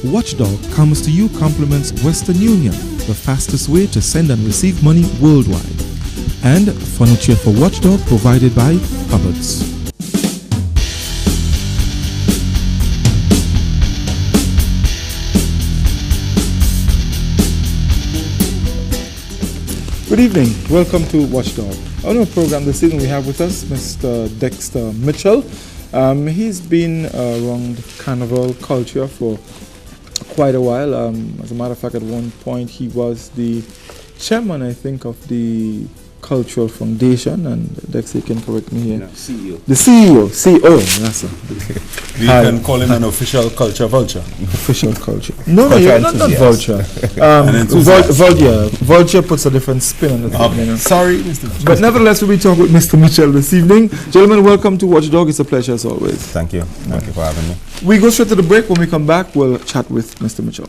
WatchDOG comes to you compliments Western Union, the fastest way to send and receive money worldwide. And furniture for WatchDOG provided by Hubbard's. Good evening. Welcome to WatchDOG. On our program this evening we have with us Mr. Dexter Mitchell. He's been around carnival culture for quite a while. As a matter of fact, at one point he was the chairman, I think, of the Cultural Foundation, and Dexter, you can correct me here. No, CEO. The CEO, yes sir. You can call him an official culture vulture. Official culture. No, you're not vulture. Vulture puts a different spin on the thing. Okay. You know. Sorry, Mr. But nevertheless, we'll be talking with Mr. Mitchell this evening. Gentlemen, welcome to WatchDOG. It's a pleasure as always. Thank you. Thank you for having me. We go straight to the break. When we come back, we'll chat with Mr. Mitchell.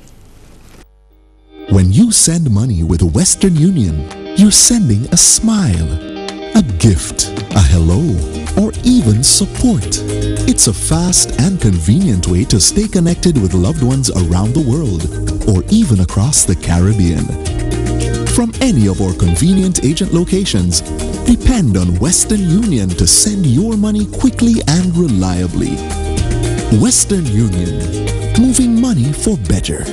When you send money with Western Union, you're sending a smile, a gift, a hello, or even support. It's a fast and convenient way to stay connected with loved ones around the world, or even across the Caribbean. From any of our convenient agent locations, depend on Western Union to send your money quickly and reliably. Western Union, moving money for better.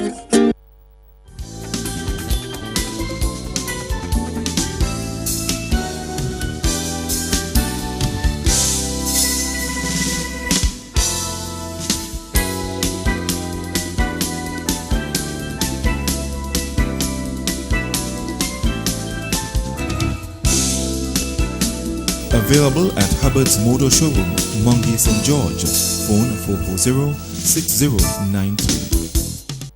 Available at Hubbard's Motor Showroom, Mungie St. George. Phone 440-6093.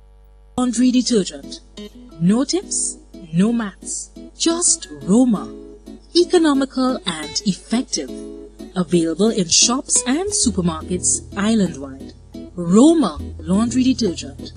Laundry detergent. No tips, no maths, just Roma. Economical and effective. Available in shops and supermarkets island-wide. Roma laundry detergent.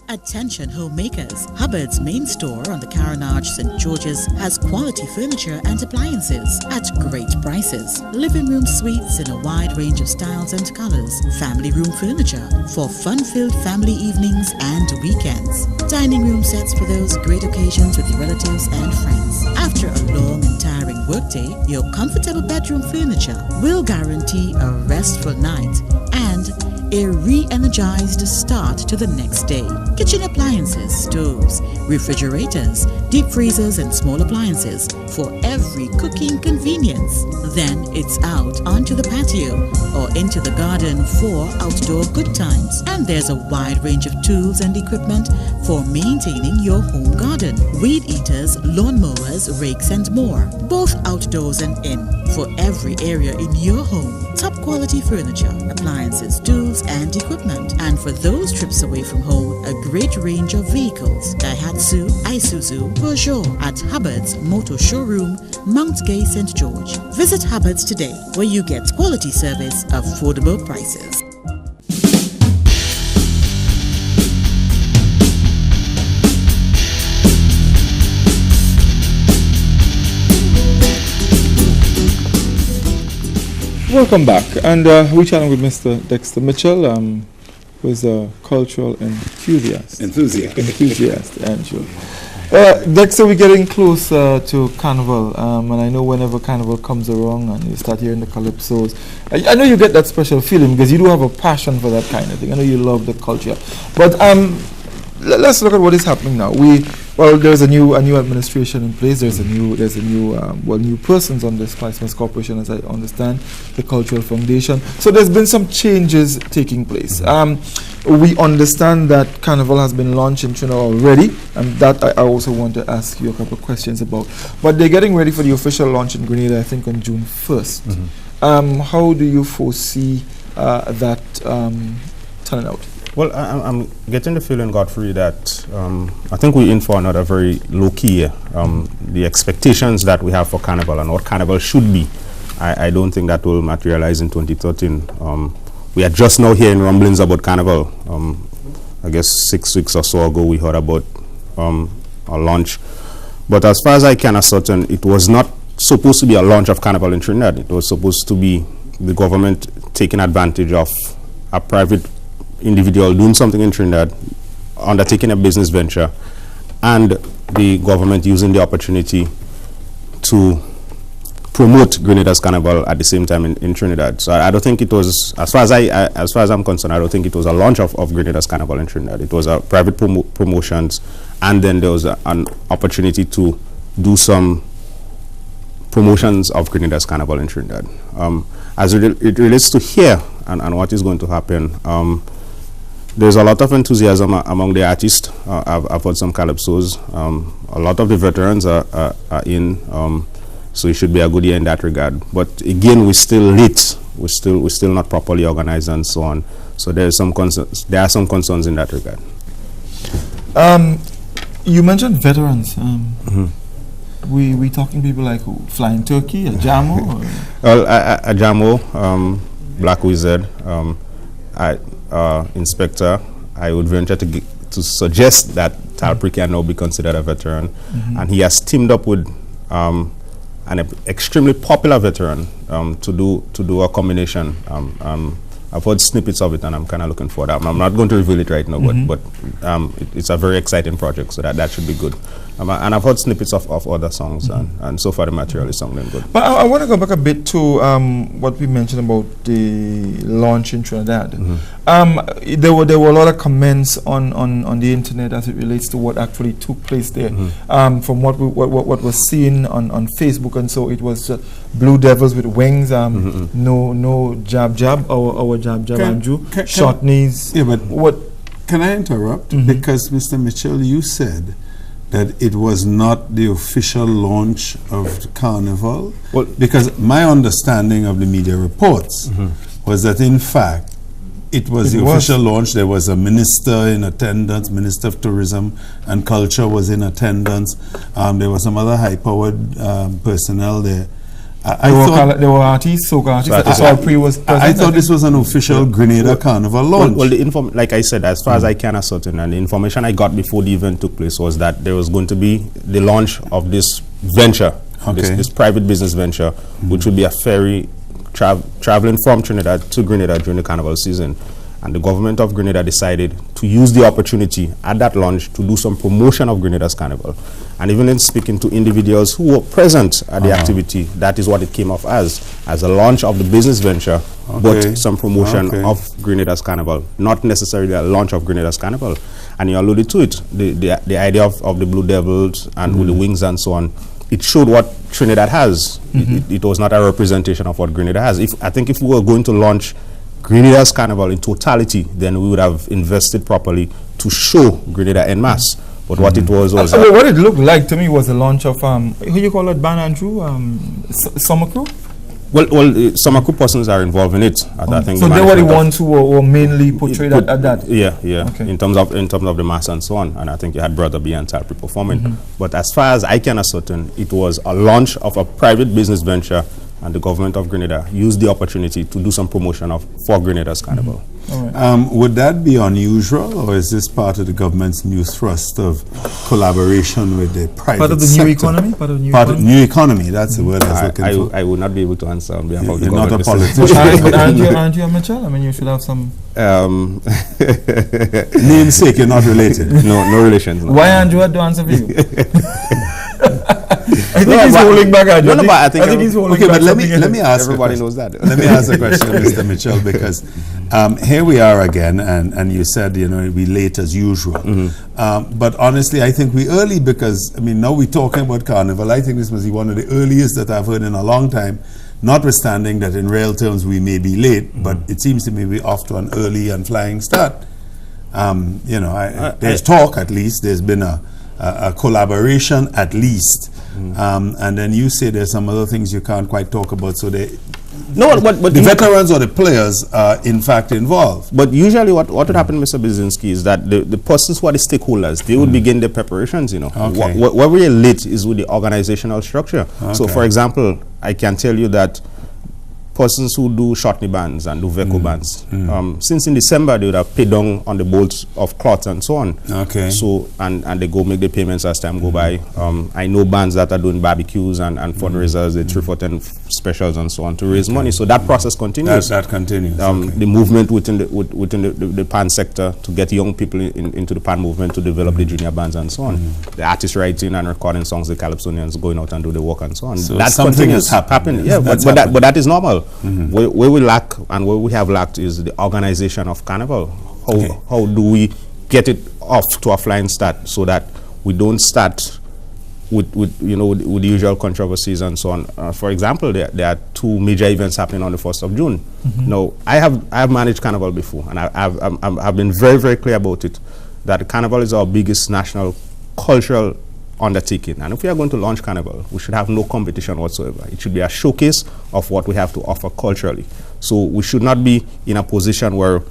Attention homemakers, Hubbard's main store on the Carnage St. George's has quality furniture and appliances at great prices. Living room suites in a wide range of styles and colors. Family room furniture for fun-filled family evenings and weekends. Dining room sets for those great occasions with relatives and friends. After a long and tiring workday, your comfortable bedroom furniture will guarantee a restful night and a re-energized start to the next day. Kitchen appliances, stoves, refrigerators, deep freezers and small appliances for every cooking convenience. Then it's out onto the patio or into the garden for outdoor good times. And there's a wide range of tools and equipment for maintaining your home garden. Weed eaters, lawnmowers, rakes and more. Both outdoors and in for every area in your home. Top quality furniture, appliances, tools and equipment. And for those trips away from home, a great range of vehicles. Daihatsu, Isuzu, Peugeot at Hubbard's Motor Showroom, Mount Gay, St. George. Visit Hubbard's today, where you get quality service, affordable prices. Welcome back, and we're chatting with Mr. Dexter Mitchell, who is a cultural enthusiast. And sure. Dexter, we're getting close to Carnival, and I know whenever Carnival comes around and you start hearing the calypsos, I know you get that special feeling because you do have a passion for that kind of thing. I know you love the culture, but let's look at what is happening now. There's a new administration in place. There's new persons on this Christmas Corporation, as I understand, the Cultural Foundation. So there's been some changes taking place. We understand that Carnival has been launched in Trinidad already, and that I also want to ask you a couple of questions about. But they're getting ready for the official launch in Grenada, I think, on June 1st. Mm-hmm. How do you foresee that turning out? Well, I'm getting the feeling, Godfrey, that I think we're in for another very low-key year. The expectations that we have for Carnival and what Carnival should be, I don't think that will materialize in 2013. We are just now hearing rumblings about Carnival. I guess 6 weeks or so ago we heard about a launch. But as far as I can ascertain, it was not supposed to be a launch of Carnival in Trinidad. It was supposed to be the government taking advantage of a private individual doing something in Trinidad, undertaking a business venture, and the government using the opportunity to promote Grenada's Carnival at the same time in Trinidad. So I don't think it was, as far as I'm concerned, I don't think it was a launch of Grenada's Carnival in Trinidad. It was a private promotions, and then there was an opportunity to do some promotions of Grenada's Carnival in Trinidad. As it relates to here and what is going to happen, there's a lot of enthusiasm among the artists. I've heard some calypsos. A lot of the veterans are in, so it should be a good year in that regard. But again, we're still late. We're still not properly organized and so on. So there are some concerns in that regard. You mentioned veterans. We talking people like who? Flying Turkey, a Jamo? Well, a Jamo, Black Wizard, Inspector. I would venture to suggest that Talpri can now be considered a veteran, and he has teamed up with an extremely popular veteran to do a combination. I've heard snippets of it, and I'm kind of looking for that. I'm not going to reveal it right now, but it's a very exciting project, so that should be good. And I've heard snippets of other songs, and so far the material is sounding good. But I want to go back a bit to what we mentioned about the launch in Trinidad. There were a lot of comments on the internet as it relates to what actually took place there. From what was seen on Facebook, and so it was Blue Devils with wings. No jab our jab Andrew, short knees. Yeah, but what? Can I interrupt? Because Mr. Mitchell, you said that it was not the official launch of the Carnival. Well, because my understanding of the media reports was that in fact it was the official launch. There was a minister in attendance, Minister of Tourism and Culture was in attendance. There was some other high-powered personnel there. There were artists, soca artists. I thought this was an official Grenada Carnival launch. Well, like I said, as far as I can ascertain, and the information I got before the event took place was that there was going to be the launch of this venture, this private business venture, which would be a ferry traveling from Trinidad to Grenada during the Carnival season. And the government of Grenada decided to use the opportunity at that launch to do some promotion of Grenada's Carnival. And even in speaking to individuals who were present at the activity, that is what it came off as a launch of the business venture, but some promotion of Grenada's Carnival, not necessarily a launch of Grenada's Carnival. And you alluded to it, the idea of the Blue Devils and with the wings and so on. It showed what Trinidad has. It was not a representation of what Grenada has. I think if we were going to launch Grenada's Carnival in totality, then we would have invested properly to show Grenada en masse. But what it was what it looked like to me was the launch of who you call it, Ban Andrew, Summer Crew. Well, Summer Crew persons are involved in it. I think so. They were the ones who were mainly portrayed at that. Yeah. Okay. In terms of the mass and so on. And I think you had Brother B and Talpri performing. But as far as I can ascertain, it was a launch of a private business venture, and the government of Grenada used the opportunity to do some promotion for Grenada's Carnival. Would that be unusual, or is this part of the government's new thrust of collaboration with the private part of the sector? New economy? Part of the new economy, that's the word I was looking for. I would not be able to answer on behalf of the You're government. not a politician. But aren't you a Mitchell? I mean, you should have some... Namesake, you're not related. No relations. No. Why aren't you to answer for you? I think he's holding back. I think he's holding back. But let me ask. Everybody knows that. Let me ask a question, Mr. Mitchell, because here we are again, and you said we late as usual. But honestly, I think we early because now we're talking about Carnival. I think this must be one of the earliest that I've heard in a long time. Notwithstanding that in real terms we may be late, but it seems to me we're off to an early and flying start. There's talk at least. There's been a collaboration at least. And then you say there's some other things you can't quite talk about. So the veterans or the players are in fact involved. But usually what would happen, Mr. Brzezinski, is that the persons who are the stakeholders, they would begin their preparations, Where we're late is with the organizational structure. So for example, I can tell you that persons who do shortney bands and do veco bands. Since in December, they would have paid down on the bolts of cloth and so on. Okay. So, and they go make the payments as time go by. I know bands that are doing barbecues and fundraisers, the 3 for 10 specials and so on to raise money. So that process continues. That continues. The movement within the pan sector to get young people into the pan movement to develop the junior bands and so on. The artists writing and recording songs, the Calypsonians going out and do the work and so on. So that something continues has happened. Yeah, but that is normal. Where we lack and where we have lacked is the organization of Carnival. How do we get it off to a flying start so that we don't start with the usual controversies and so on. For example, there are 2 major events happening on the 1st of June. Now, I have managed Carnival before, and I've been very, very clear about it, that Carnival is our biggest national cultural undertaking. And if we are going to launch Carnival, we should have no competition whatsoever. It should be a showcase of what we have to offer culturally. So we should not be in a position where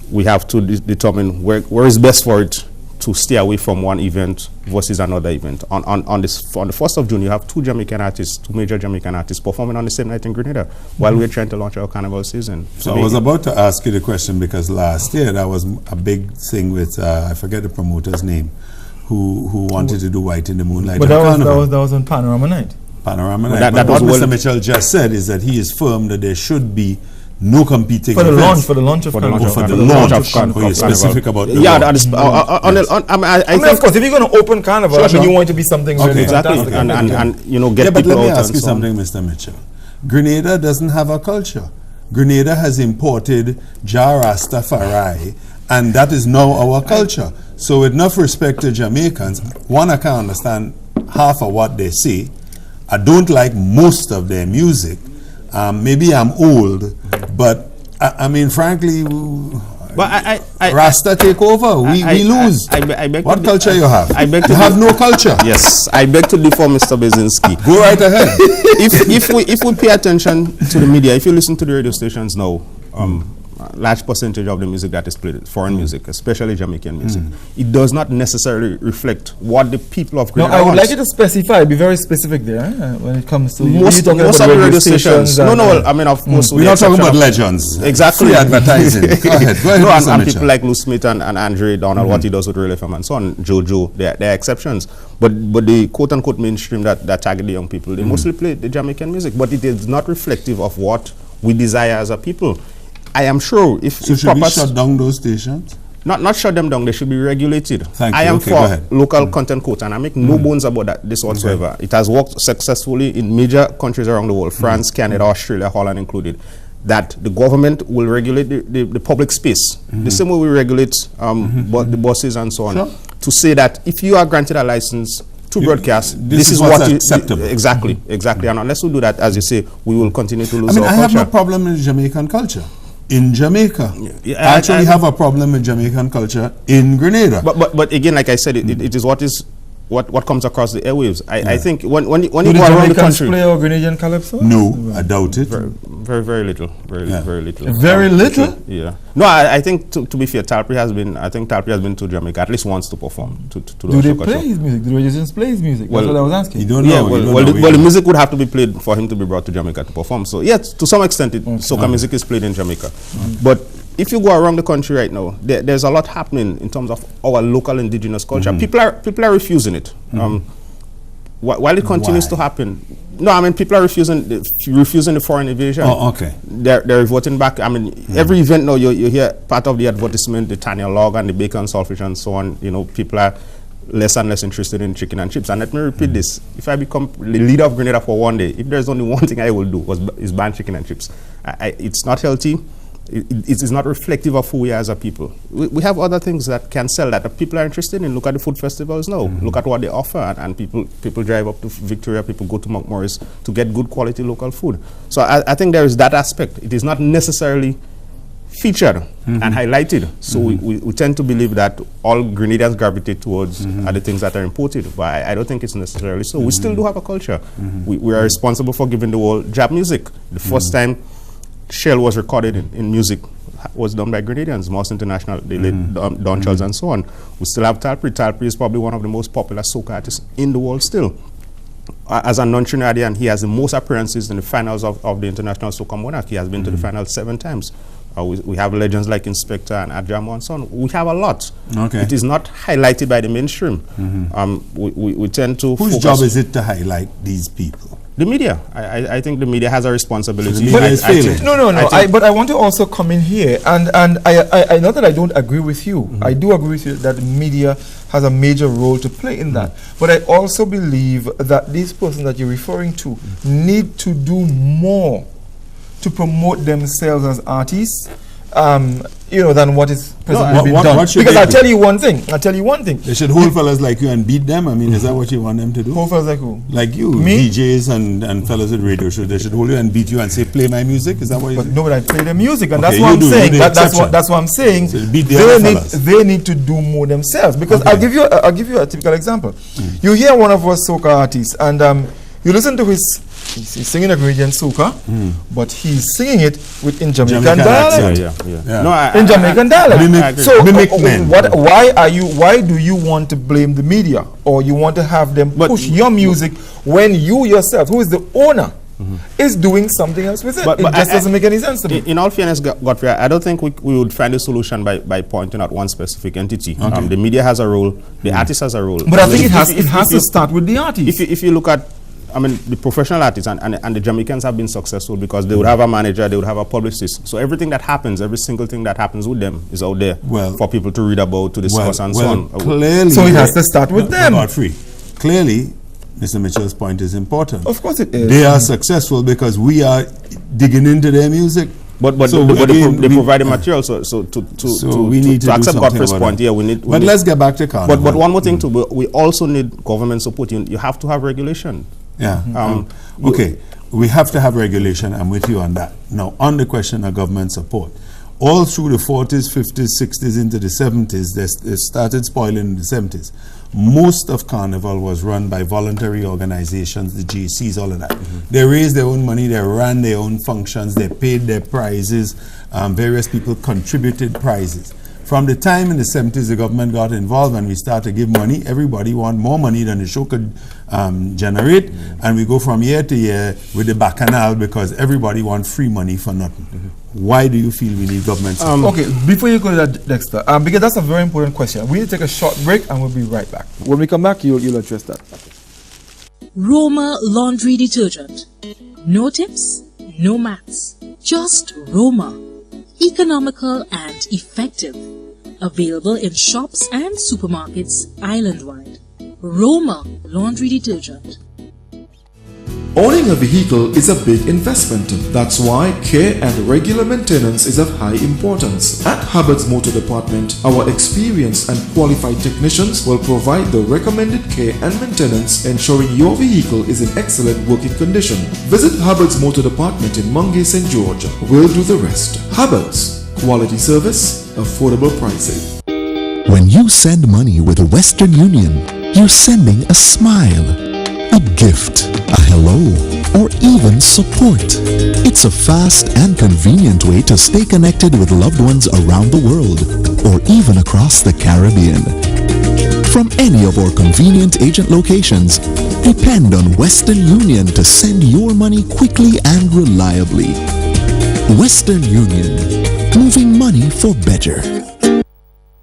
we have to determine where is best for it to stay away from one event versus another event. On the 1st of June, you have 2 Jamaican artists, 2 major Jamaican artists performing on the same night in Grenada while we're trying to launch our Carnival season. So I was about to ask you the question because last year that was a big thing with, I forget the promoter's name, who wanted to do White in the Moonlight. But that was on Panorama Night. Panorama Night. But what Mr. Mitchell just said is that he is firm that there should be no competing events. For the launch of Carnival. You're specific about the yeah, launch. I mean, of course, if you're going to open Carnival, I mean, you want it to be something really exactly, fantastic. and get but people let me out ask you something, Mr. Mitchell. Grenada doesn't have a culture. Grenada has imported Jah Rastafari, and that is now our culture. So with enough respect to Jamaicans, one, I can understand half of what they say. I don't like most of their music. Maybe I'm old, but I mean, frankly, but Rasta take over. We lose. What culture you have? You have no culture. Yes, I beg to differ, Mr. Bezinski. Go right ahead. if we pay attention to the media, if you listen to the radio stations now, large percentage of the music that is played, foreign music, especially Jamaican music, it does not necessarily reflect what the people of Grenada I would like you to specify, be very specific there when it comes to most of the radio stations. No, I mean, of course, we're not talking about legends. Exactly. Free advertising. Go ahead. And people like Lou Smith and Andre Donald, what he does with Real FM and so on, Jojo, there are exceptions. But the quote-unquote mainstream that target the young people, they mostly play the Jamaican music, but it is not reflective of what we desire as a people. I am sure if should we shut down those stations? Not shut them down, they should be regulated. Thank you. I am for local content quote, and I make no bones about this whatsoever. It has worked successfully in major countries around the world, France, Canada, Australia, Holland included, that the government will regulate the public space, the same way we regulate the buses and so on, to say that if you are granted a license to broadcast, this is what acceptable. Exactly. And unless we do that, as you say, we will continue to lose our I culture. have no problem with Jamaican culture in Jamaica. I actually have a problem with Jamaican culture in Grenada. But again, like I said, it is what comes across the airwaves. I think when you go the around the country, play or Grenadian calypso? No, I doubt it. Very little. Very little. Very little? Yeah. No, I think to be fair, Talpri has been to Jamaica at least once to perform. Do they play his music? Do the musicians play his music? That's what I was asking. You don't know. The music would have to be played for him to be brought to Jamaica to perform. So yes, to some extent, soca music is played in Jamaica. But if you go around the country right now, there's a lot happening in terms of our local indigenous culture. People are refusing it. While it continues to happen, no, I mean, people are refusing the foreign invasion. Oh, okay. They're voting back. I mean, every event now you hear part of the advertisement, the Tanya log and the bacon saltfish and so on. You know, people are less and less interested in chicken and chips. And let me repeat this: if I become the leader of Grenada for one day, if there's only one thing I will do is ban chicken and chips. It's not healthy. It is not reflective of who we are as a people. We have other things that can sell that people are interested in. Look at the food festivals now. Look at what they offer, and people drive up to Victoria, people go to Montmorris to get good quality local food. So I think there is that aspect. It is not necessarily featured and highlighted. So we tend to believe that all Grenadians gravitate towards are the things that are imported, but I don't think it's necessarily so. We still do have a culture. We are responsible for giving the world jab music. The first time Shell was recorded in music was done by Grenadians, Moss International, they Don Charles and so on. We still have Talpri. Talpri is probably one of the most popular soca artists in the world still. as a non-Trinidadian, he has the most appearances in the finals of the International Soca Monarch. He has been to the finals 7 times. We have legends like Inspector and Adjamo and so on. We have a lot. Okay. It is not highlighted by the mainstream. We tend to Whose job is it to highlight these people? The media. I think the media has a responsibility. So the media is failing. But I want to also come in here, and I know that I don't agree with you. I do agree with you that the media has a major role to play in that. But I also believe that these persons that you're referring to need to do more to promote themselves as artists, than what is presently being done. Because I'll tell you one thing. They should hold fellas like you and beat them. I mean, is that what you want them to do? Hold fellas like who? Like you, Me? DJs and fellas at radio shows. They should hold you and beat you and say, play my music. Is that what you But say? no, but I play their music, and Okay, that's what I'm you do. saying. You're the That's what I'm saying. So beat the other fellas. They need to do more themselves. Because Okay. I'll give you a typical example. You hear one of our soca artists, and you listen to he's singing a Gradient soca, but he's singing it in Jamaican dialect. In Jamaican dialect. Why do you want to blame the media, or you want to have them push your music when you yourself, who is the owner, is doing something else with it? It just doesn't make any sense to me. In all fairness, Godfrey, I don't think we would find a solution by pointing out one specific entity. Okay. The media has a role, the artist has a role. But I think it has to start with the artist. If you look at, the professional artists and the Jamaicans have been successful because they would have a manager, they would have a publicist. So everything that happens, every single thing that happens with them is out there for people to read about, to discuss and so on. Clearly, so it has to start with them. Clearly, Mr. Mitchell's point is important. Of course it is. They are successful because we are digging into their music. But they provide the material, so we need to accept Godfrey's point. Yeah, we need. But let's get back to Carnival. But one more thing too, we also need government support. You have to have regulation. Yeah. Okay. We have to have regulation. I'm with you on that. Now, on the question of government support, all through the 40s, 50s, 60s, into the 70s, they started spoiling in the 70s. Most of Carnival was run by voluntary organizations, the GCs, all of that. They raised their own money, they ran their own functions, they paid their prizes, various people contributed prizes. From the time in the 70s the government got involved and we started to give money, everybody want more money than the show could generate, and we go from year to year with the bacchanal because everybody want free money for nothing. Why do you feel we need government support? Okay, before you go to that, Dexter, because that's a very important question. We need to take a short break and we'll be right back. When we come back, you'll address that. Roma Laundry Detergent. No tips, no maths, just Roma. Economical and effective. Available in shops and supermarkets island-wide. Roma Laundry Detergent. Owning a vehicle is a big investment. That's why care and regular maintenance is of high importance. At Hubbard's Motor Department, our experienced and qualified technicians will provide the recommended care and maintenance, ensuring your vehicle is in excellent working condition. Visit Hubbard's Motor Department in Mungay, St. George. We'll do the rest. Hubbard's. Quality service, affordable pricing. When you send money with Western Union, you're sending a smile, a gift, a hello, or even support. It's a fast and convenient way to stay connected with loved ones around the world or even across the Caribbean. From any of our convenient agent locations, depend on Western Union to send your money quickly and reliably. Western Union, moving money for better.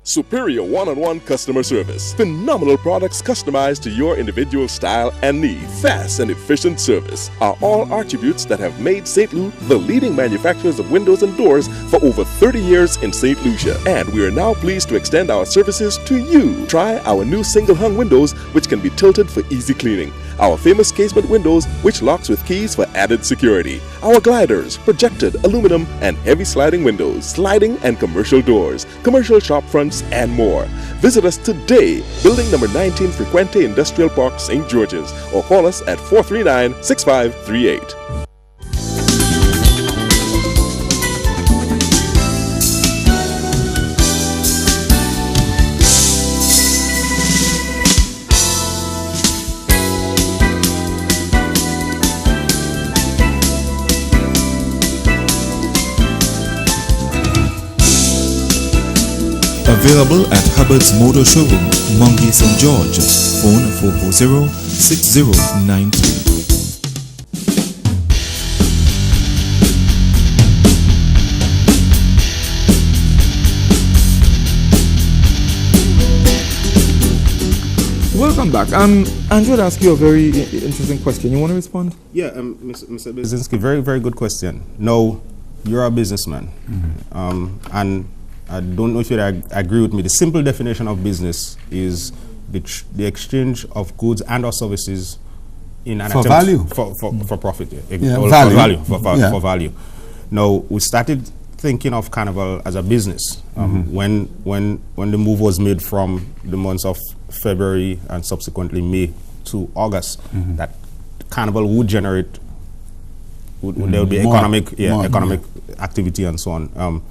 Superior one-on-one customer service. Phenomenal products customized to your individual style and need. Fast and efficient service are all attributes that have made St. Lou the leading manufacturers of windows and doors for over 30 years in St. Lucia. And we are now pleased to extend our services to you. Try our new single-hung windows, which can be tilted for easy cleaning. Our famous casement windows, which locks with keys for added security. Our gliders, projected aluminum and heavy sliding windows, sliding and commercial doors, commercial shop fronts, and more. Visit us today, building number 19 Frequente Industrial Park, St. George's, or call us at 439-6538. Available at Hubbard's Motor Showroom, Mungay, St. George. Phone 440-6093. welcome back. Andrew would ask you a very interesting question. You want to respond? Yeah, Mr. Brzezinski, very, very good question. No, you're a businessman. And I don't know if you agree with me. The simple definition of business is the exchange of goods and or services in an for value. For profit. Value. For value. Now, we started thinking of Carnival as a business when the move was made from the months of February and subsequently May to August, that Carnival would generate, there would be economic activity and so on.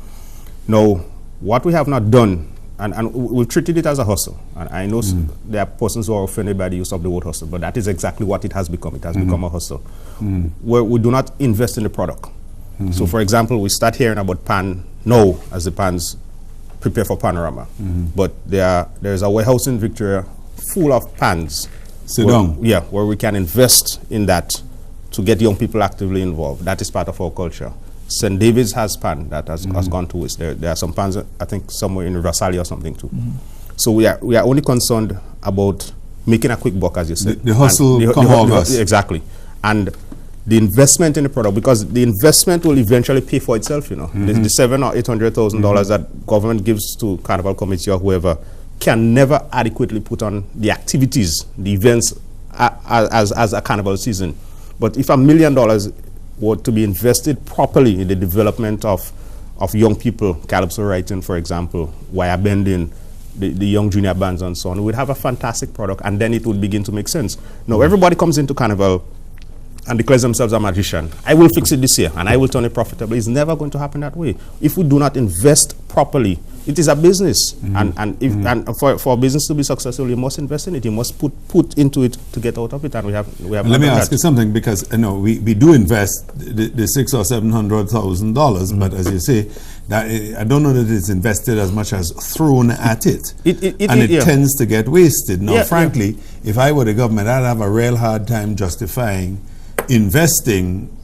Now, what we have not done, and we've treated it as a hustle, and I know there are persons who are offended by the use of the word hustle, but that is exactly what it has become. It has become a hustle, where we do not invest in the product. So, for example, we start hearing about pan now as the pans prepare for Panorama, but there is a warehouse in Victoria full of pans. Where we can invest in that to get young people actively involved. That is part of our culture. St. David's has pan that has gone to waste. There are some pans, I think, somewhere in Versailles or something too. So we are only concerned about making a quick buck, as you said. The hustle exactly. And the investment in the product, because the investment will eventually pay for itself, you know. The $700,000 or $800,000 that government gives to Carnival Committee or whoever can never adequately put on the activities, the events as a Carnival season. But if $1 million were to be invested properly in the development of young people, calypso writing, for example, wire bending, the young junior bands and so on, we'd have a fantastic product, and then it would begin to make sense. Now, everybody comes into Carnival and declares themselves a magician. I will fix it this year, and I will turn it profitable. It's never going to happen that way. If we do not invest properly, it is a business, and for a business to be successful, you must invest in it. You must put into it to get out of it, and we have. Let me ask you something, because we do invest the $600,000 or $700,000, but as you say, that I don't know that it's invested as much as thrown at it, it tends to get wasted. Now, frankly, if I were the government, I'd have a real hard time justifying investing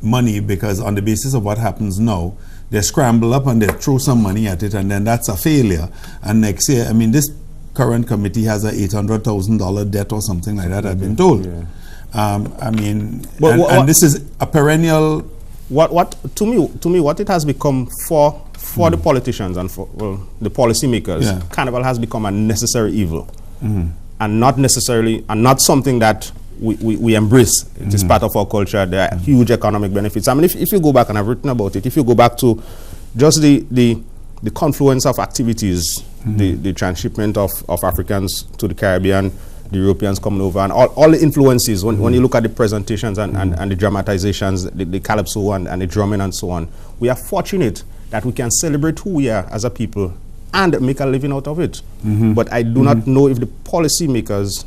money, because on the basis of what happens now, they scramble up and they throw some money at it, and then that's a failure. And next year, I mean, this current committee has a $800,000 debt or something like that, I've been told. I mean, and this is a perennial. What to me, what it has become for the politicians and for the policymakers, Carnival has become a necessary evil, and not something that we embrace. It is part of our culture. There are huge economic benefits. I mean, if you go back, and I've written about it, if you go back to just the confluence of activities, the transshipment of Africans to the Caribbean, the Europeans coming over, and all the influences, when you look at the presentations and the dramatizations, the calypso and the drumming and so on, we are fortunate that we can celebrate who we are as a people and make a living out of it. But I do not know if the policymakers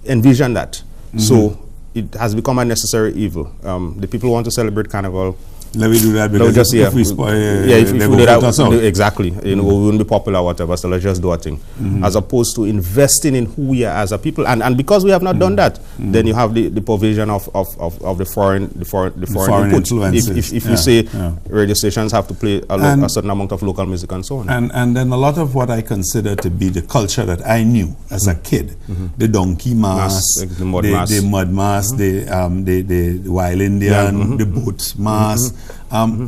envision that. So it has become a necessary evil. The people want to celebrate Carnival. Let me do that, because if we spoil, if we do that, exactly, you know, we wouldn't be popular or whatever, so let's just do our thing. As opposed to investing in who we are as a people, and because we have not done that, then you have the provision of the foreign input. Influences. If you say radio stations have to play a certain amount of local music and so on. And then a lot of what I consider to be the culture that I knew as a kid, the donkey mass, the mud mass, the wild Indian, the boat mass.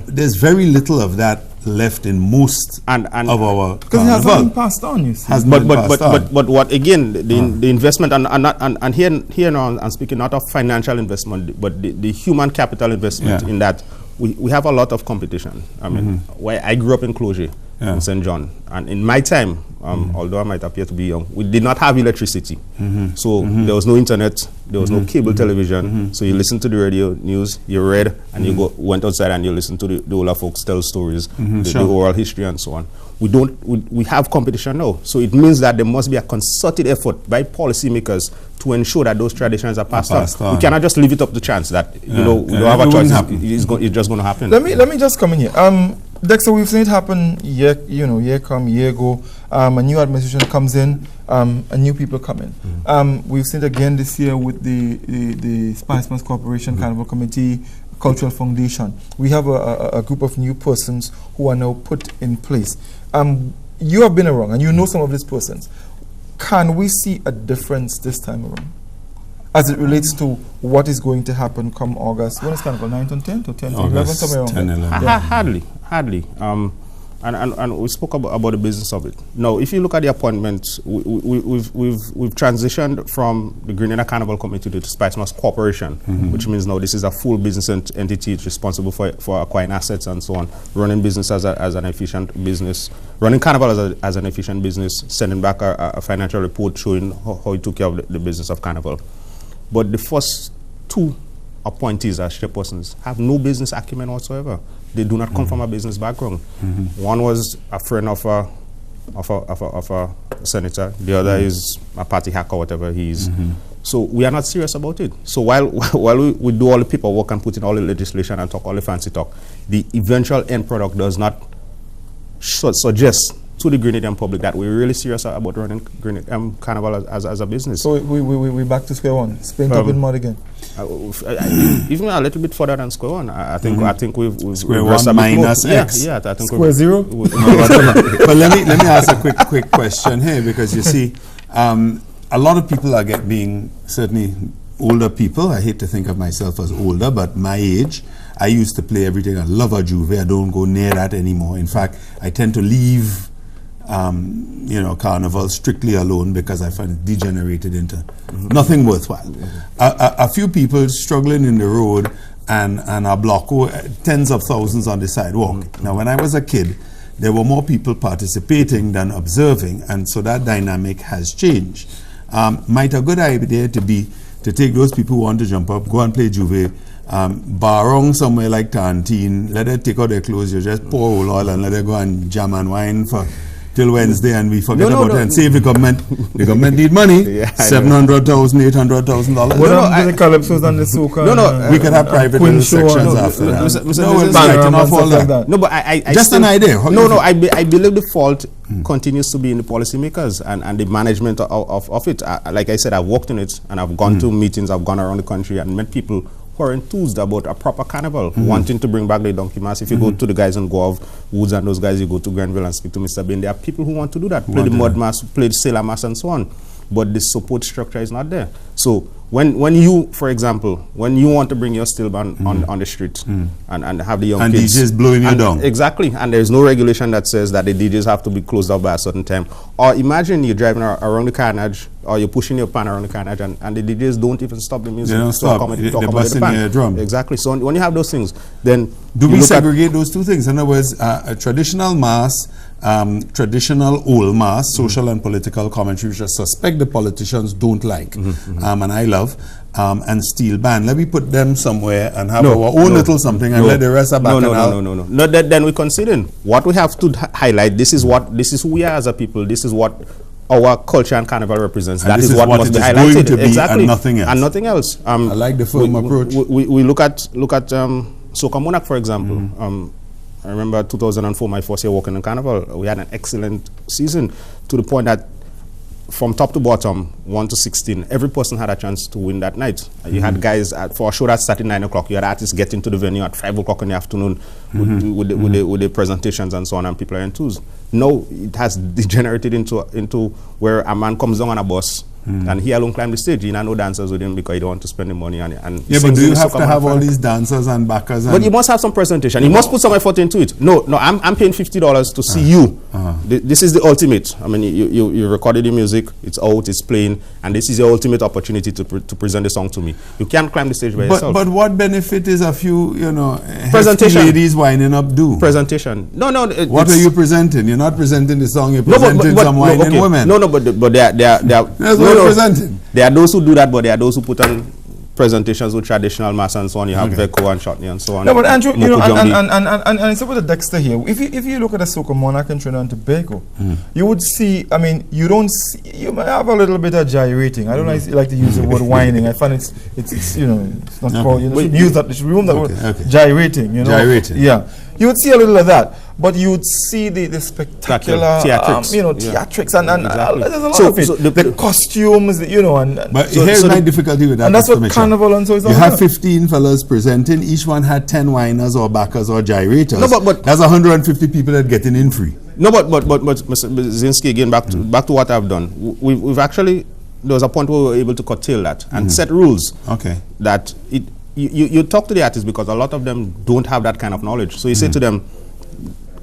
There's very little of that left in most of our because it hasn't been passed on, you see. But what again, the investment and here now I'm speaking not of financial investment, but the human capital investment, in that we have a lot of competition. I mean, where I grew up in Clogier, in St. John, and in my time, although I might appear to be young, we did not have electricity. So there was no internet, there was no cable television. So you listened to the radio news, you read, and you went outside and you listened to the older folks tell stories, the oral history and so on. We have competition now. So it means that there must be a concerted effort by policymakers to ensure that those traditions are passed on. We cannot just leave it up to chance that we don't have a choice. It's just going to happen. Let me just come in here. Dexter, we've seen it happen year come, year go. A new administration comes in, and new people come in. We've seen it again this year with the Spiceman's Corporation, Carnival Committee, Cultural Foundation. We have a group of new persons who are now put in place. You have been around, and you know some of these persons. can we see a difference this time around as it relates to what is going to happen come August? When is Carnival? 9th and 10th or 10th and 11th? Somewhere around 10, 11. Hardly. And we spoke about the business of it. Now, if you look at the appointments, we've transitioned from the Grenada Carnival Committee to the Spice Mass Corporation, which means now this is a full business entity. It's responsible for acquiring assets and so on, running business as an efficient business, running Carnival as an efficient business, sending back a financial report showing how it took care of the business of Carnival. But the first two appointees as chairpersons have no business acumen whatsoever. They do not come from a business background. One was a friend of a senator. The other is a party hacker, whatever he is. So we are not serious about it. So while we do all the paperwork and put in all the legislation and talk all the fancy talk, the eventual end product does not suggest to the Grenadian public that we're really serious about running Carnival as a business. So we back to square one. Spin up in mud again. Even a little bit further than square one. I think we've square one minus X. Yeah, I think square zero. But let me ask a quick question here, because you see, a lot of people are being certainly older people. I hate to think of myself as older, but my age. I used to play everything. I love a juve. I don't go near that anymore. In fact, I tend to leave Carnival strictly alone because I find it degenerated into nothing worthwhile. A few people struggling in the road and a block, tens of thousands on the sidewalk. Now, when I was a kid, there were more people participating than observing, and so that dynamic has changed. Might a good idea to take those people who want to jump up, go and play juve, barong somewhere like Tantine, let them take out their clothes, you just pour oil and let them go and jam and wine till Wednesday, and we forget about it and save the government. The government need money. $700,000, $800,000. We could have private little sections after that. No, but I just an idea. I believe the fault continues to be in the policymakers and the management of it. Like I said, I've worked in it and I've gone to meetings, I've gone around the country and met people who are enthused about a proper carnival, wanting to bring back the donkey mass. If you go to the guys in Guave, Woods and those guys, you go to Grenville and speak to Mr. Bain, there are people who want to do that, play the mud mass, play the sailor mass and so on. But the support structure is not there. So when you, for example, when you want to bring your steel band on the street and have the young kids. And DJs blowing you down. Exactly. And there's no regulation that says that the DJs have to be closed off by a certain time. Or imagine you're driving around the carnage, or you're pushing your pan around the carnage, and the DJs don't even stop the music. They don't stop. They're busting your drum. Exactly. So when you have those things, then do we segregate those two things? In other words, a traditional mass, traditional old mass, social and political commentary, which I suspect the politicians don't like, and I love, and steel band. Let me put them somewhere and have our own little something, and let the rest are back. No. Then we consider what we have to highlight. This is who we are as a people. This is what our culture and carnival represents. And that is what must be highlighted. Exactly. And nothing else. And nothing else. I like the firm approach. We look at Soca Monarch, for example. I remember 2004, my first year working in Carnival. We had an excellent season to the point that from top to bottom, 1 to 16, every person had a chance to win that night. You had guys, for a show that started 9 o'clock, you had artists getting to the venue at 5 o'clock in the afternoon with the presentations and so on, and people are enthused. No, it has degenerated into where a man comes down on a bus and he alone climb the stage. He no dancers with him because he don't want to spend the money and but do you have to have all these dancers and backers? But you must have some presentation. You must put some effort into it. No, I'm paying $50 to see you. This is the ultimate. I mean, you recorded the music, it's out, it's playing, and this is your ultimate opportunity to present the song to me. You can't climb the stage by yourself. But what benefit is a few, presentation ladies winding up do? Presentation. No. What are you presenting? You're not presenting the song. You're presenting some whining women. But they are presenting. There are those who do that, but there are those who put on presentations with traditional mass and so on. You have Veko and Shotney and so on. No, but Andrew, and it's about the Dexter here. If you look at the Soca Monarch in Trinidad and Tobago, you would see. I mean, you might have a little bit of gyrating. I don't like to use the word whining. I find it's not called. You should use that. You should remove that word gyrating. Gyrating. Yeah. You would see a little of that, but you would see the spectacular, theatrics. Theatrics and exactly. There's a lot of it. So the costumes, But here's my difficulty with that. And that's what Carnival and so is all You have about. 15 fellas presenting. Each one had 10 whiners or backers or gyrators. No, but that's 150 people that getting in free. No, but Mr. Brzezinski, again, back to what I've done. We've actually, there was a point where we were able to curtail that and set rules. Okay. That you talk to the artists because a lot of them don't have that kind of knowledge. So you say to them,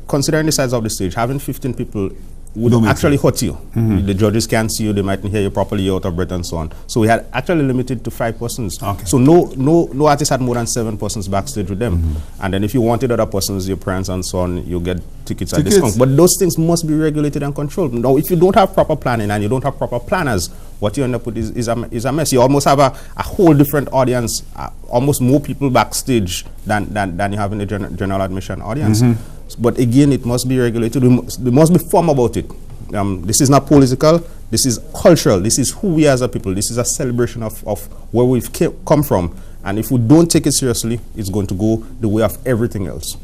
considering the size of the stage, having 15 people would actually hurt you. The judges can't see you, they mightn't hear you properly, you're out of breath and so on. So we had actually limited to 5 persons. Okay. So no artist had more than 7 persons backstage with them. And then if you wanted other persons, your parents and so on, you get tickets at discount. But those things must be regulated and controlled. Now, if you don't have proper planning and you don't have proper planners, what you end up with is a mess. You almost have a whole different audience, almost more people backstage than you have in the general admission audience. But again, it must be regulated. There must be form about it. This is not political. This is cultural. This is who we are as a people. This is a celebration of where we've come from. And if we don't take it seriously, it's going to go the way of everything else.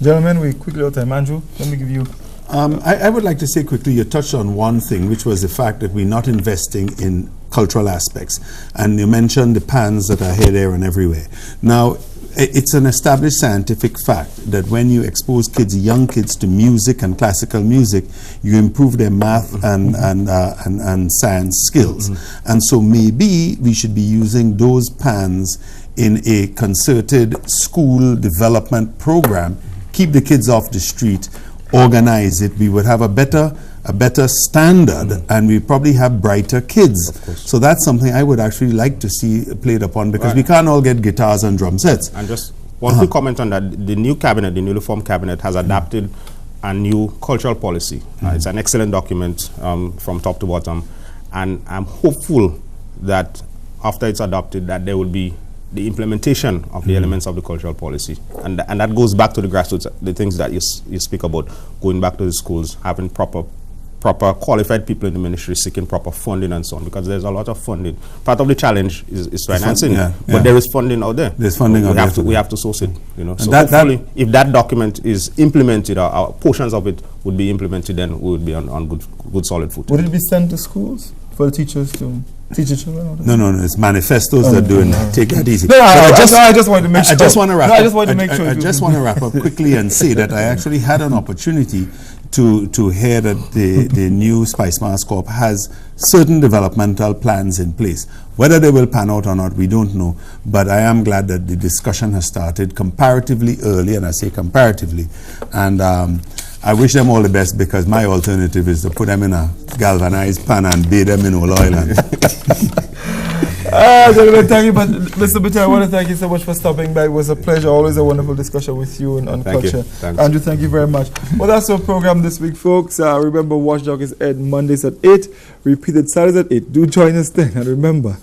Gentlemen, we quickly out of time. Andrew, let me give you... I would like to say quickly, you touched on one thing, which was the fact that we're not investing in cultural aspects. And you mentioned the pans that are here, there, and everywhere. Now, it's an established scientific fact that when you expose young kids to music and classical music, you improve their math and science skills. And so maybe we should be using those pans in a concerted school development program, keep the kids off the street, organize it. We would have a better standard, and we probably have brighter kids. So that's something I would actually like to see played upon, because we can't all get guitars and drum sets. And just one quick comment on that. The new cabinet, the newly formed cabinet, has adapted a new cultural policy. It's an excellent document from top to bottom, and I'm hopeful that after it's adopted, that there will be the implementation of the elements of the cultural policy. And that goes back to the grassroots, the things that you speak about, going back to the schools, having proper qualified people in the ministry, seeking proper funding and so on, because there's a lot of funding. Part of the challenge is financing, but there is funding out there. There's funding out there. We have to source it. So hopefully, if that document is implemented, or portions of it would be implemented, then we would be on good solid footing. Would it be sent to schools for the teachers to teach the children? No, it's manifestos that doing that. Take that easy. I just wanted to make sure. I just want to wrap up. I just want to wrap up quickly and say that I actually had an opportunity to hear that the new Spice Mass Corp has certain developmental plans in place. Whether they will pan out or not, we don't know. But I am glad that the discussion has started comparatively early, and I say comparatively. And I wish them all the best, because my alternative is to put them in a galvanized pan and bathe them in oil. Gentlemen, thank you. But Mr. Bitter, I want to thank you so much for stopping by. It was a pleasure. Always a wonderful discussion with you on culture. Andrew, thank you very much. Well, that's our program this week, folks. Remember, WatchDOG is aired Mondays at 8, repeated Saturdays at 8. Do join us then. And remember,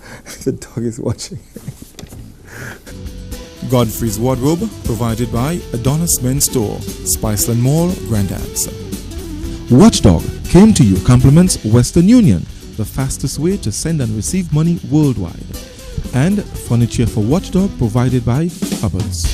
the dog is watching. Godfrey's Wardrobe, provided by Adonis Men's Store, Spiceland Mall, Grandad's. WatchDOG came to you compliments Western Union, the fastest way to send and receive money worldwide. And furniture for WatchDOG provided by Hubbard's.